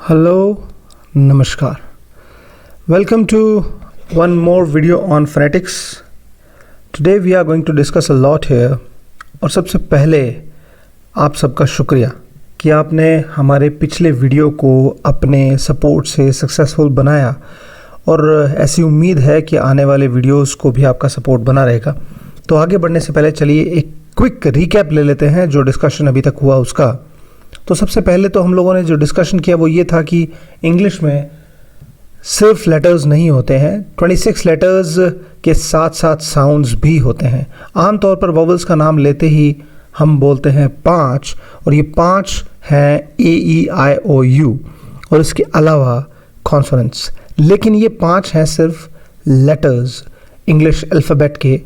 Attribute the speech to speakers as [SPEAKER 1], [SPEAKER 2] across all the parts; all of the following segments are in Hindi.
[SPEAKER 1] Hello, Namaskar. Welcome to one more video on phonetics. Today we are going to discuss a lot here. और सबसे पहले आप सबका शुक्रिया कि आपने हमारे पिछले वीडियो को अपने सपोर्ट से सक्सेसफुल बनाया और ऐसी उम्मीद है कि आने वाले वीडियोस को भी आपका सपोर्ट बना रहेगा। तो आगे बढ़ने से पहले चलिए एक क्विक रिकैप ले लेते हैं जो डिस्कशन अभी तक हुआ उसका। तो सबसे पहले तो हम लोगों ने जो डिस्कशन किया वो ये था कि इंग्लिश में सिर्फ लेटर्स नहीं होते हैं, 26 लेटर्स के साथ साथ साउंड्स भी होते हैं। आमतौर पर वॉवल्स का नाम लेते ही हम बोलते हैं 5 और ये 5 हैं AEIOU और इसके अलावा कॉन्सोनेंट्स। लेकिन ये 5 हैं सिर्फ लेटर्स इंग्लिश अल्फ़ाबेट के।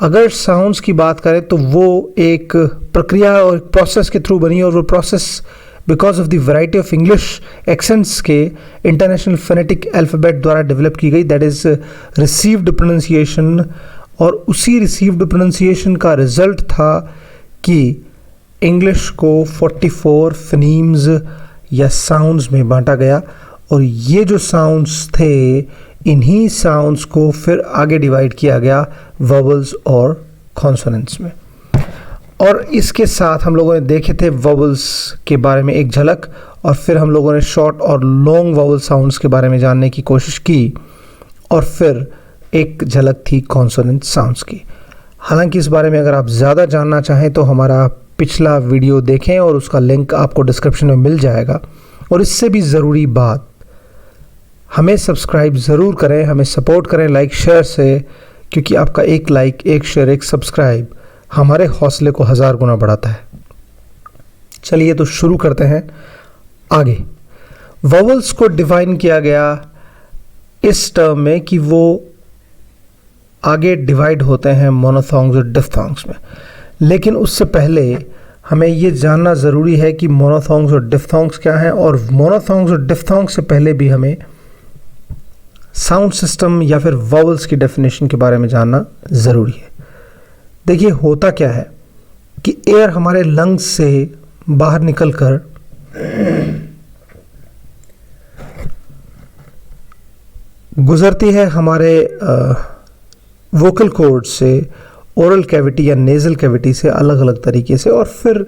[SPEAKER 1] अगर साउंड्स की बात करें तो वो एक प्रक्रिया और प्रोसेस के थ्रू बनी और वो process because of the variety of English accents के इंटरनेशनल फोनेटिक अल्फ़ाबेट द्वारा डेवलप की गई, दैट इज़ रिसीव्ड प्रोनाउंसिएशन। और उसी रिसीव्ड प्रोनाउंसिएशन का रिजल्ट था कि इंग्लिश को 44 फिनीम्स या साउंड्स में बांटा गया और ये जो साउंड्स थे इन्हीं साउंड्स को फिर आगे डिवाइड किया गया वॉवल्स और कॉन्सोनेंट्स में। और इसके साथ हम लोगों ने देखे थे वॉवल्स के बारे में एक झलक और फिर हम लोगों ने शॉर्ट और लॉन्ग वॉवल साउंड्स के बारे में जानने की कोशिश की और फिर एक झलक थी कॉन्सोनेंट साउंड्स की। हालांकि इस बारे में अगर आप ज़्यादा जानना चाहें तो हमारा पिछला वीडियो देखें और उसका लिंक आपको डिस्क्रिप्शन में मिल जाएगा। और इससे भी ज़रूरी बात, हमें सब्सक्राइब ज़रूर करें, हमें सपोर्ट करें लाइक शेयर से, क्योंकि आपका एक लाइक, एक शेयर, एक सब्सक्राइब हमारे हौसले को 1000 गुना बढ़ाता है। चलिए तो शुरू करते हैं आगे। वॉवल्स को डिफाइन किया गया इस टर्म में कि वो आगे डिवाइड होते हैं मोनोथॉन्ग्स और डिफ्थॉन्ग्स में। लेकिन उससे पहले हमें ये जानना ज़रूरी है कि मोनोथॉन्ग्स और डिफ्थॉन्ग्स क्या हैं, और मोनोथॉन्ग्स और डिफ्थॉन्ग्स से पहले भी हमें साउंड सिस्टम या फिर वॉवल्स की डेफिनेशन के बारे में जानना ज़रूरी है। देखिए होता क्या है कि एयर हमारे लंग्स से बाहर निकलकर गुजरती है हमारे वोकल कॉर्ड से ओरल कैविटी या नेज़ल कैविटी से अलग अलग तरीके से, और फिर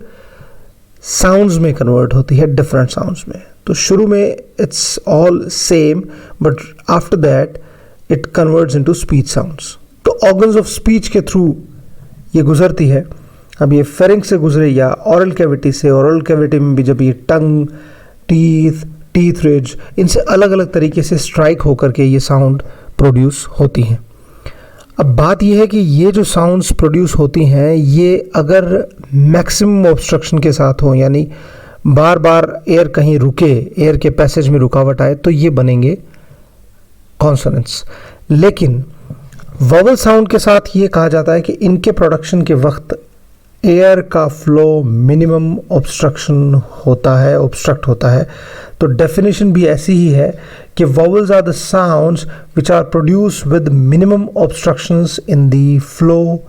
[SPEAKER 1] साउंड्स में कन्वर्ट होती है डिफरेंट साउंड्स में। तो शुरू में it's all same but after that it converts into speech sounds. तो ऑर्गन्स ऑफ स्पीच के थ्रू ये गुजरती है। अब ये फेरिंक्स से गुजरे या ओरल कैविटी से, ओरल कैविटी में भी जब ये टंग, टीथ रिज, इनसे अलग अलग तरीके से स्ट्राइक होकर के ये साउंड प्रोड्यूस होती हैं। अब बात यह है कि ये जो साउंड्स प्रोड्यूस होती हैं ये अगर मैक्सिमम ऑब्स्ट्रक्शन के साथ हो, यानी बार बार एयर कहीं रुके, एयर के पैसेज में रुकावट आए, तो ये बनेंगे कॉन्सोनेंट्स। लेकिन वॉवल साउंड के साथ ये कहा जाता है कि इनके प्रोडक्शन के वक्त एयर का फ्लो मिनिमम ऑब्स्ट्रक्ट होता है। तो डेफिनेशन भी ऐसी ही है कि vowels are the sounds which are produce with minimum obstructions in the flow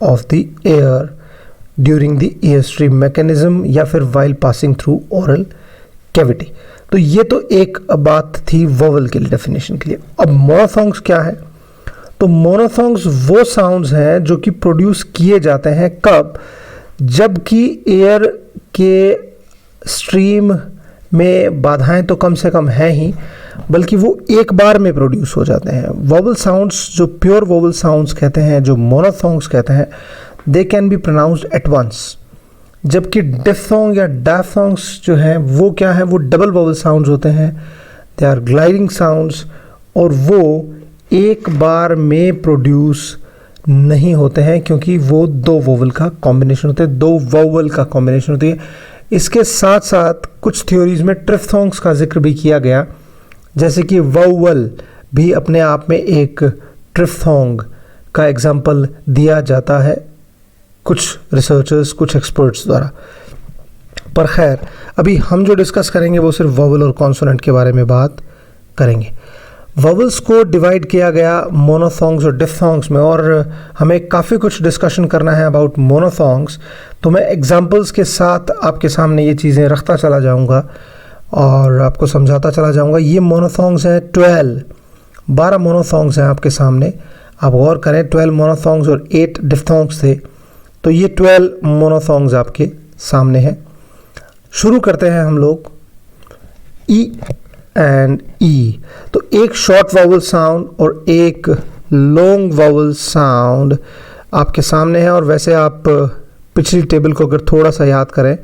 [SPEAKER 1] of the air during the air stream mechanism या फिर while passing through oral cavity. तो ये तो एक बात थी वॉवल के लिए डेफिनेशन के लिए। अब मोनोथॉन्ग्स क्या है? तो मोनोथॉन्ग्स वो साउंड्स हैं जो कि प्रोड्यूस किए जाते हैं कब? जबकि एयर के स्ट्रीम में बाधाएं तो कम से कम हैं ही, बल्कि वो एक बार में प्रोड्यूस हो जाते हैं। वॉवल साउंड्स जो प्योर वॉवल साउंड्स कहते हैं, जो मोनोथॉन्ग्स कहते हैं, they can be pronounced at once. जबकि डिफ्थॉन्ग या डायफ्थॉन्ग्स जो हैं वो क्या है? वो डबल वॉवल साउंड्स होते हैं, दे आर ग्लाइडिंग साउंड्स, और वो एक बार में प्रोड्यूस नहीं होते हैं क्योंकि वो दो वोवल का कॉम्बिनेशन होते हैं, दो वोवल का कॉम्बिनेशन होती है। इसके साथ साथ कुछ थ्योरीज में ट्रिफ्थॉन्ग्स का जिक्र भी किया गया, जैसे कि वोवल भी अपने आप में एक ट्रिफ्थॉन्ग का एग्जाम्पल दिया जाता है कुछ रिसर्चर्स, कुछ एक्सपर्ट्स द्वारा। पर खैर अभी हम जो डिस्कस करेंगे वो सिर्फ वोवल और कॉन्सोनेंट के बारे में बात करेंगे। वॉवल्स को डिवाइड किया गया मोनोथॉन्ग्स और डिफ्थॉन्ग्स में, और हमें काफ़ी कुछ डिस्कशन करना है अबाउट मोनोथॉन्ग्स। तो मैं एग्जांपल्स के साथ आपके सामने ये चीज़ें रखता चला जाऊंगा और आपको समझाता चला जाऊंगा। ये मोनोथॉन्ग्स हैं 12 मोनोथॉन्ग्स हैं आपके सामने। आप गौर करें 12 मोनोथॉन्ग्स और 8 डिफ्थॉन्ग्स थे, तो ये 12 मोनोथॉन्ग्स आपके सामने हैं। शुरू करते हैं हम लोग ई एंड ई। तो एक शॉर्ट वावल साउंड और एक लॉन्ग वावल साउंड आपके सामने है। और वैसे आप पिछली टेबल को अगर थोड़ा सा याद करें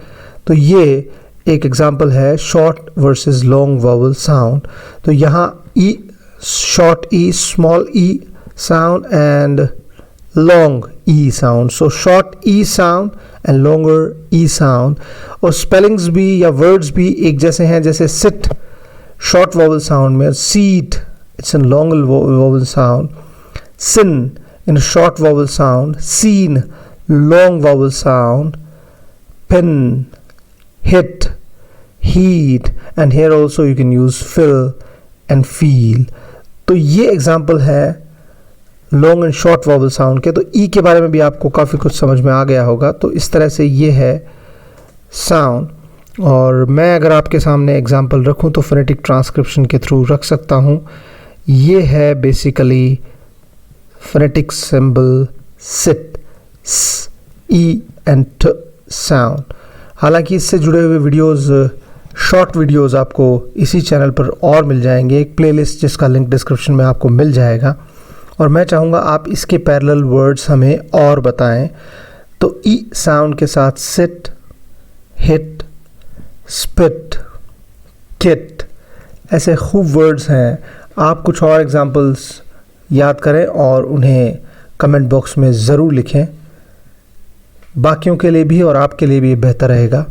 [SPEAKER 1] तो ये एक एग्जांपल है short versus long vowel sound. तो यहाँ E, short E, small E sound and long E sound. So short E sound and longer E sound. और स्पेलिंग्स भी या वर्ड्स भी एक जैसे हैं, जैसे सिट शॉर्ट वावल साउंड में, seat it's an long vowel sound, sin in a short vowel sound, seen long vowel sound, pin, hit, heat, and here also you can use fill and feel. तो ये एग्जाम्पल है long and short vowel sound के। तो ई के बारे में भी आपको काफ़ी कुछ समझ में आ गया होगा। तो इस तरह से ये है साउंड। और मैं अगर आपके सामने एग्जाम्पल रखूं तो फोनेटिक ट्रांसक्रिप्शन के थ्रू रख सकता हूं। ये है basically phonetic symbol sit, s, e and t sound। हालांकि इससे जुड़े हुए वीडियोस, शॉर्ट वीडियोस आपको इसी चैनल पर और मिल जाएंगे, एक प्लेलिस्ट जिसका लिंक डिस्क्रिप्शन में आपको मिल जाएगा। और मैं चाहूँगा आप इसके पैरेलल वर्ड्स हमें और बताएं। तो ई साउंड के साथ sit, hit, spit, kit ऐसे खूब वर्ड्स हैं। आप कुछ और एग्जांपल्स याद करें और उन्हें कमेंट बॉक्स में ज़रूर लिखें। बाकियों के लिए भी और आपके लिए भी बेहतर रहेगा।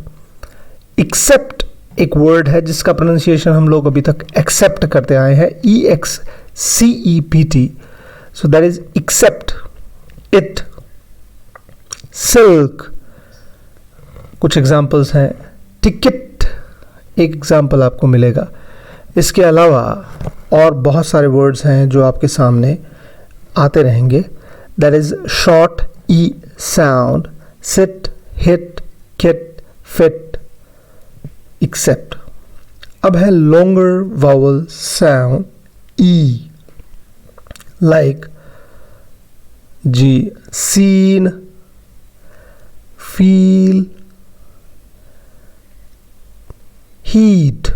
[SPEAKER 1] एक्सेप्ट एक वर्ड है जिसका प्रोनाउंसिएशन हम लोग अभी तक एक्सेप्ट करते आए हैं, EXCEPT। So that is except it. Silk कुछ एग्जांपल्स हैं। टिकट एक एग्जांपल आपको मिलेगा। इसके अलावा और बहुत सारे वर्ड्स हैं जो आपके सामने आते रहेंगे। That is short E sound, sit, hit, kit, fit, except. अब है longer vowel sound E, like gee, seen, feel, heat,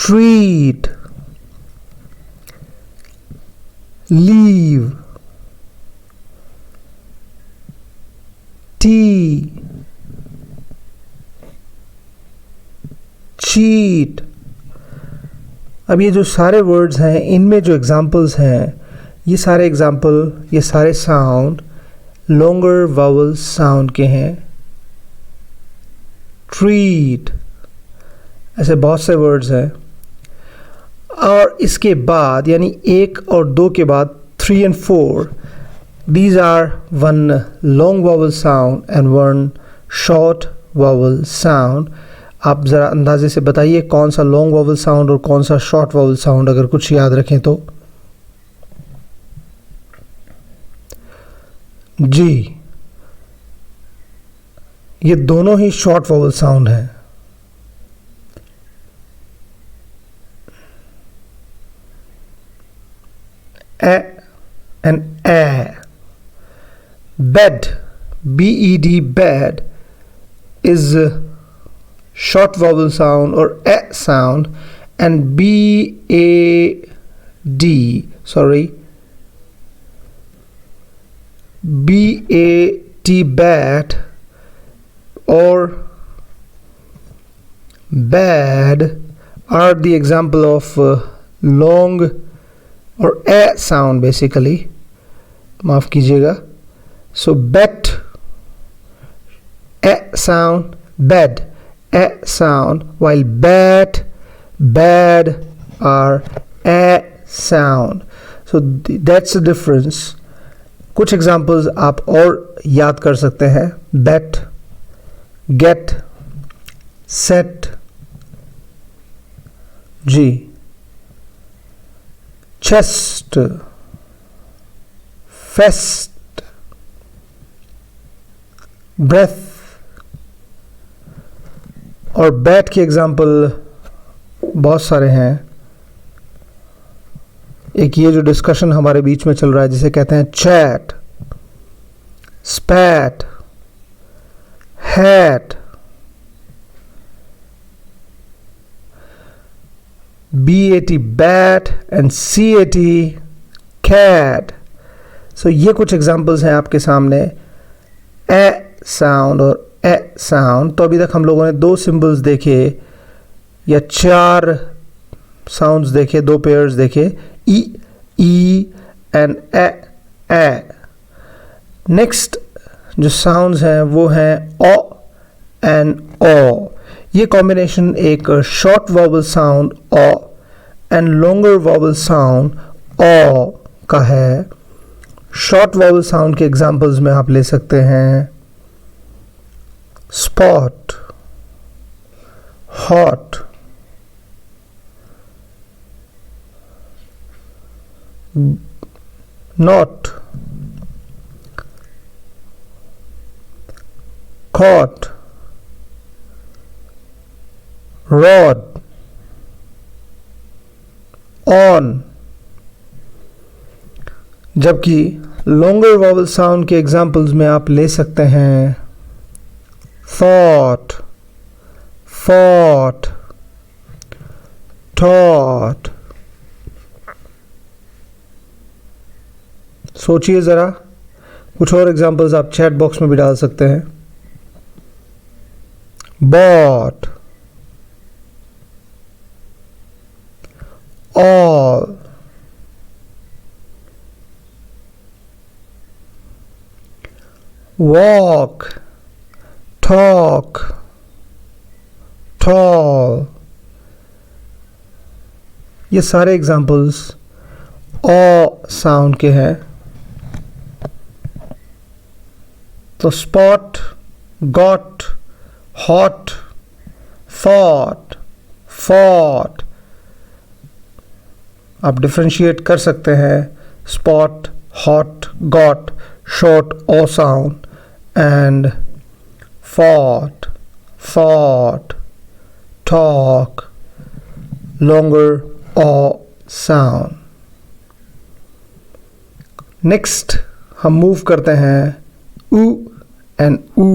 [SPEAKER 1] treat, leave, tea, cheat। अब ये जो सारे वर्ड्स हैं इनमें जो एग्जांपल्स हैं, ये सारे एग्जांपल, ये सारे साउंड लॉन्गर वावल साउंड के हैं। treat ऐसे बहुत से वर्ड्स हैं। और इसके बाद यानी 1 और 2 के बाद 3 and 4, these are one long vowel sound and one short vowel sound। आप ज़रा अंदाजे से बताइए कौन सा लॉन्ग वावल साउंड और कौन सा शॉर्ट वावल साउंड, अगर कुछ याद रखें तो। जी, ये दोनों ही शॉर्ट वावल साउंड हैं। A and A. Bed, BED, bed is a short vowel sound or A sound, and BAD, sorry, BAT, bat or bad are the example of long और ए साउंड बेसिकली, माफ कीजिएगा। So bet A sound, bed A sound, while bat, bad are A sound. So that's the difference. कुछ एग्जांपल्स आप और याद कर सकते हैं। Bet, get, set, gee, chest, fest, breath, और बैट के एग्जाम्पल बहुत सारे हैं। एक ये जो डिस्कशन हमारे बीच में चल रहा है जिसे कहते हैं chat, spat, hat, BAT bat and CAT cat. So ये कुछ एग्जांपल्स हैं आपके सामने, ए साउंड और ए साउंड। तो अभी तक हम लोगों ने 2 सिंबल्स देखे या 4 साउंड्स देखे, 2 पेयर्स देखे, ई एंड ए। नेक्स्ट जो साउंड्स हैं वो हैं ओ एंड ओ। ये कॉम्बिनेशन एक short vowel sound O and longer vowel sound O का है। शॉर्ट वॉवल साउंड के एग्जांपल्स में आप ले सकते हैं spot, hot, not, caught, rod, on। जबकि लॉन्गर वॉवल साउंड के एग्जांपल्स में आप ले सकते हैं thought, fought, taught। सोचिए जरा, कुछ और एग्जांपल्स आप चैट बॉक्स में भी डाल सकते हैं। bought, all, walk, talk, tall। ये सारे एग्जांपल्स ओ साउंड के हैं। तो spot, got, hot, thought, fought. आप डिफरेंशिएट कर सकते हैं spot, hot, got, short o sound and fought, thought, talk, longer o sound। Next हम मूव करते हैं ऊ एंड ऊ,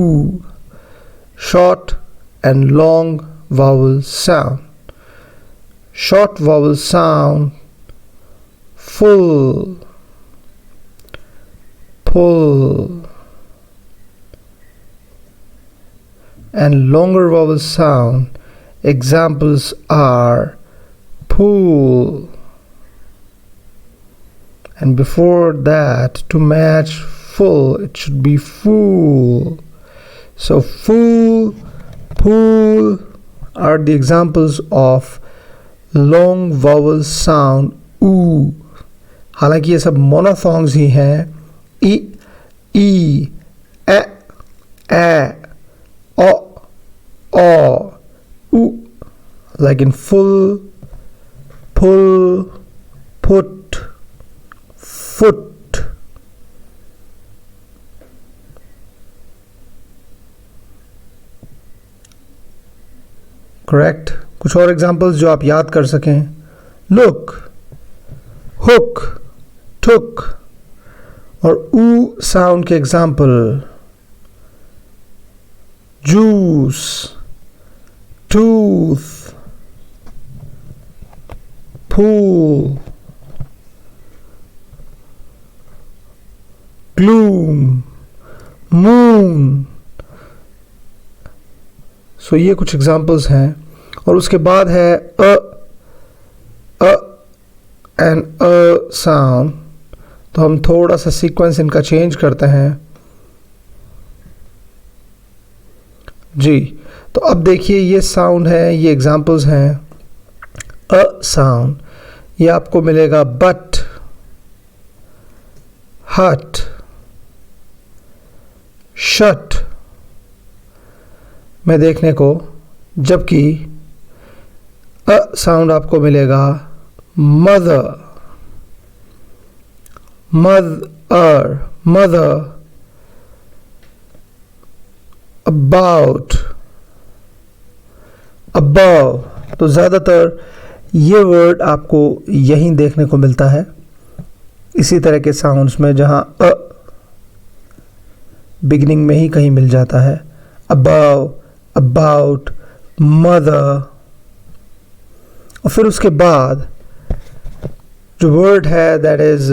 [SPEAKER 1] short and long vowel sound। Short vowel sound full, pull, and longer vowel sound examples are pool, and before that to match full it should be fool. So fool, pool are the examples of long vowel sound oo। हालांकि ये सब मोनोफॉन्ग्स ही हैं, ई, ई, ए, o, u, like in full, pull, put, foot। Correct. कुछ और एग्जांपल्स जो आप याद कर सकें, लुक, हुक, टुक। और ऊ साउंड के example juice, tooth, pool, gloom, moon। सो ये कुछ एग्जांपल्स हैं। और उसके बाद है अ एंड अ साउंड। तो हम थोड़ा सा सीक्वेंस इनका चेंज करते हैं जी। तो अब देखिए ये साउंड है, ये एग्जांपल्स हैं। अ साउंड, ये आपको मिलेगा बट, हट, शट में देखने को। जबकि अ साउंड आपको मिलेगा मदर, मदर, about, above, तो ज़्यादातर ये वर्ड आपको यहीं देखने को मिलता है, इसी तरह के साउंड्स में जहाँ बिगिनिंग में ही कहीं मिल जाता है. above, about, mother. और फिर उसके बाद जो वर्ड है that is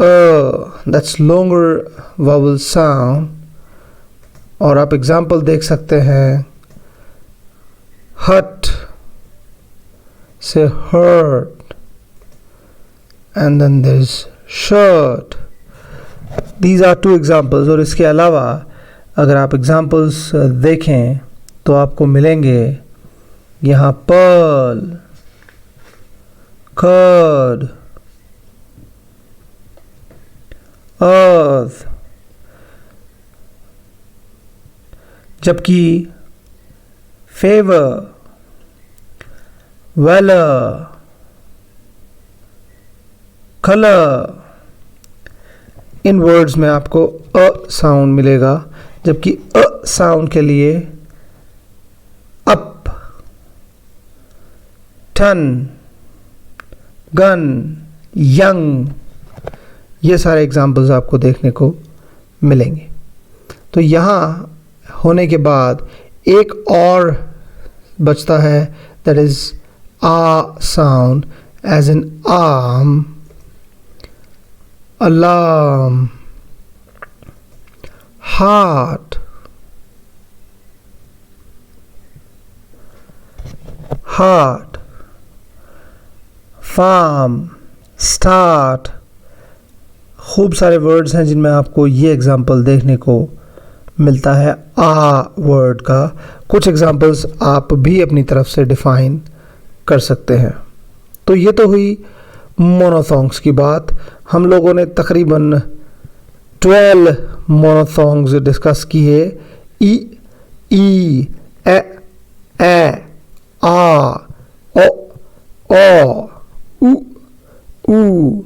[SPEAKER 1] that's longer vowel sound, और आप एग्जाम्पल देख सकते हैं. हट से hurt, and then there is shirt. These are two examples. और इसके अलावा अगर आप एग्जाम्पल्स देखें तो आपको मिलेंगे यहाँ पर्ल, कर्ड, अर्थ. जबकि फेवर, वेलर, कलर, इन वर्ड्स में आपको अ साउंड मिलेगा, जबकि अ साउंड के लिए अप, टन, गन, यंग, ये सारे एग्जाम्पल्स आपको देखने को मिलेंगे. तो यहाँ होने के बाद एक और बचता है, दैट इज आ sound, as in arm, alarm, heart, farm, start. खूब सारे वर्ड्स हैं जिनमें आपको ये एग्जाम्पल देखने को मिलता है आ वर्ड का. कुछ एग्जाम्पल्स आप भी अपनी तरफ से डिफाइन कर सकते हैं. तो ये तो हुई मोनोथोंग्स की बात. हम लोगों ने तकरीबन 12 मोनोथोंग्स डिस्कस किए. ई, ए, आ, ओ, ऊ,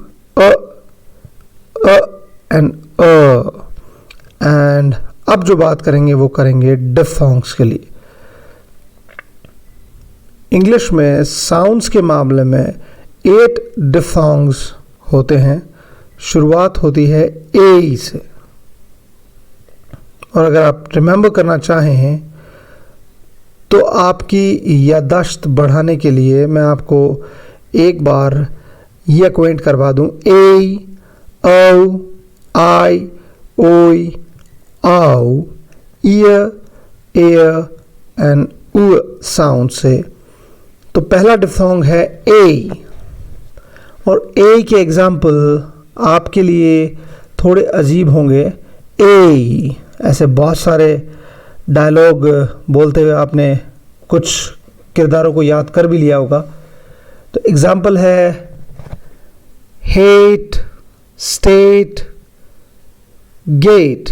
[SPEAKER 1] एंड एंड अब जो बात करेंगे वो करेंगे डिफथोंग्स के लिए. इंग्लिश में साउंड्स के मामले में 8 डिफथोंग्स होते हैं. शुरुआत होती है ए से. और अगर आप रिमेंबर करना चाहें तो आपकी याददाश्त बढ़ाने के लिए मैं आपको एक बार ये एक्वेंट करवा दूं. ए, औ, आई, ओई, आओ, ईयर, एयर एंड उ साउंड से. तो पहला डिफथोंग है ए. और ए के एग्जाम्पल आपके लिए थोड़े अजीब होंगे. ए, ऐसे बहुत सारे डायलॉग बोलते हुए आपने कुछ किरदारों को याद कर भी लिया होगा. तो एग्जाम्पल है hate, state, gate.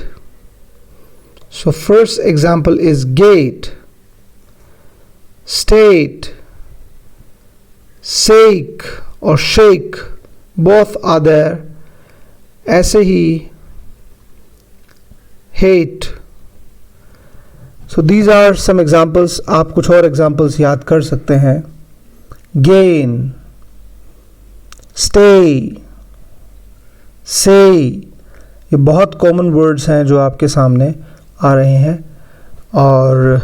[SPEAKER 1] So first example is gate, state, sake और शेक, both are there. ऐसे ही hate. So these are some examples. आप कुछ और examples याद कर सकते हैं. gain, stay, say, ये बहुत common words हैं जो आपके सामने आ रहे हैं. और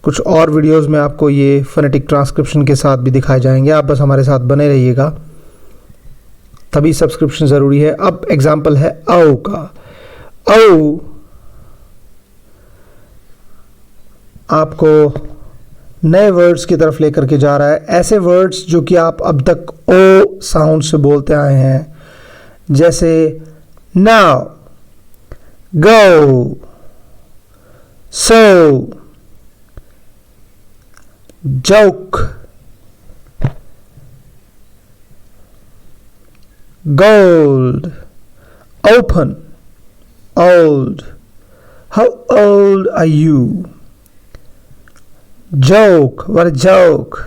[SPEAKER 1] कुछ और वीडियोस में आपको ये फोनेटिक ट्रांसक्रिप्शन के साथ भी दिखाए जाएंगे. आप बस हमारे साथ बने रहिएगा, तभी सब्सक्रिप्शन ज़रूरी है. अब एग्जाम्पल है औ का. औ आपको नए वर्ड्स की तरफ लेकर के जा रहा है. ऐसे वर्ड्स जो कि आप अब तक ओ साउंड से बोलते आए हैं, जैसे now, go, so, joke, gold, open, old. How old are you? Joke, what a joke.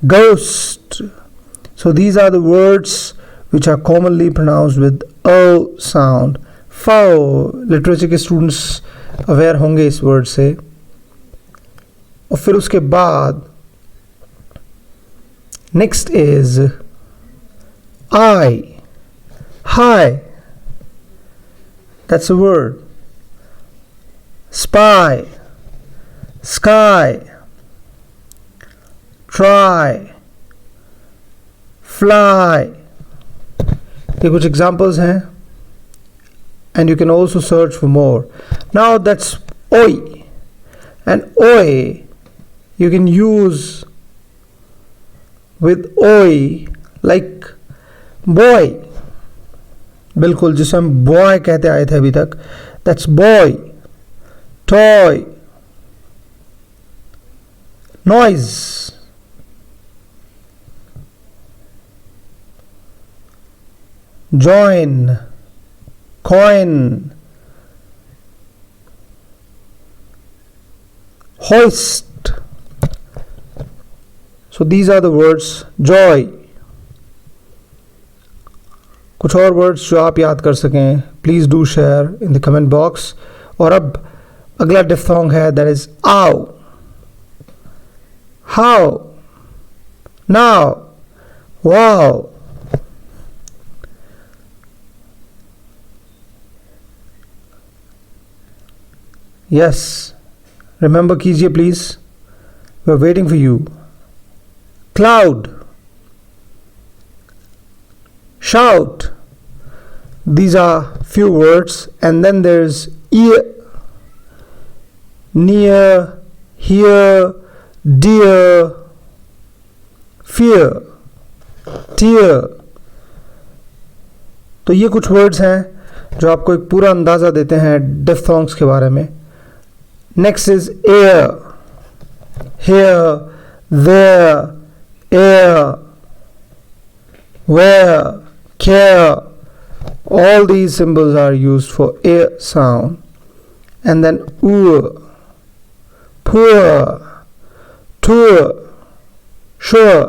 [SPEAKER 1] Ghost. So these are the words which are commonly pronounced with O sound. Foul. Literature के स्टूडेंट्स अवेयर होंगे इस वर्ड से. और फिर उसके बाद Next is I. Hi. That's a word. Spy. Sky. Try. Fly. ये कुछ examples हैं, and you can also search for more. Now that's oi, and oi you can use with oi like boy, बिल्कुल जिसे हम boy कहते आए थे अभी तक. That's boy. Toy. Noise. Join. Coin. Hoist. So these are the words. Joy. कुछ और वर्ड्स जो आप याद कर सकें please do share in the comment box. और अब अगला डिफ्थोंग है, that is ow. How. Now. Wow. Yes, remember कीजिए please, we are waiting for you. Cloud. Shout. These are few words, and then there's ear, near, here, dear, fear, tear. तो ये कुछ वर्ड्स हैं जो आपको एक पूरा अंदाज़ा देते हैं डिफ्थोंग्स के बारे में. Next is air. Hair, there, air, where, care. All these symbols are used for air sound. And then poor, tour, sure,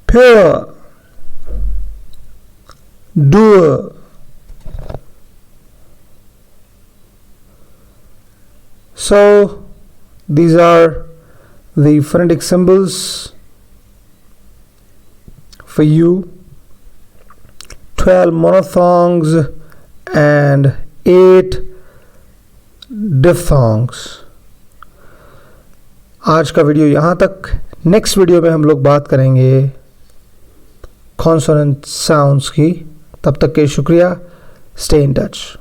[SPEAKER 1] pure, doer. So these are the phonetic symbols for you. 12 monophthongs and 8 diphthongs. आज का वीडियो यहाँ तक. नेक्स्ट वीडियो में हम लोग बात करेंगे कॉन्सोनेंट साउंड्स की. तब तक के शुक्रिया. Stay in touch.